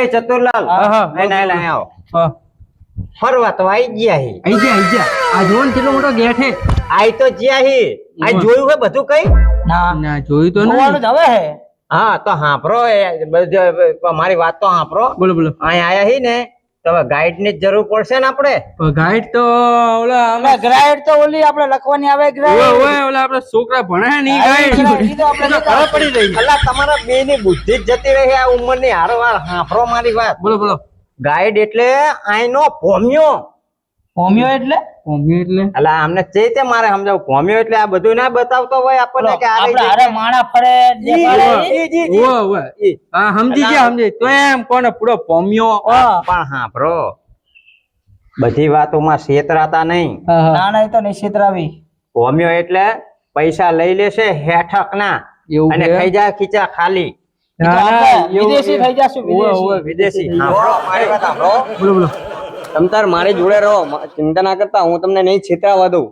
ચતુરલાલ આવો ફરવા તો આઈ ગયા આ જોન કેટલો મોટો ગેટ હે આઈ તો જ્યા હી આ જોયું હે બધું કઈ ના જોયું તો નહીં જ હવે હે હા તો હાંભળો મારી વાત તો હાંભળો બોલો બોલો અહીંયા આયા હી ને તો ગાઈડ ની જરૂર પડશે ને આપણે ગાઈડ તો ઓલા અમે ગ્રાઇડ તો ઓલી આપણે લખવાની આવે ગ્રાઇડ ઓલા આપડા છોકરા ભણે હે ની ગાઈડ ઈ તો આપણે ખબર પડી રહી અલા તમારા બે ની બુદ્ધિ જ જતી રહી આ ઉંમર ની હારવાર હાંભળો મારી વાત બોલો બોલો ગાઈડ એટલે આઈનો ભોમ્યો હોમિયો એટલે અલા આમને ચેતે મારે સમજાવ ભોમ્યો એટલે આ બધું ના બતાવતો હોય આપણને કે આ આપણે હારે માણા ફરે દેખાડે હા સમજી ગયા તો એમ કોને પૂરો પોમ્યો પણ હાંભળો બધી વાતોમાં છેતરાતા નહીં ના ના એ તો નિશ્ચિતરાવી ભોમ્યો એટલે પૈસા લઈ લેશે હેઠક ના અને ખાઈ જાય ખીચા ખાલી વિદેશી થઈ જશું વિદેશી હાંભળો મારી વાત હાંભળો બોલો બોલો તમ તાર મારી જોડે રહો ચિંતા ના કરતા હું તમને નહીં છેતરાવા દઉં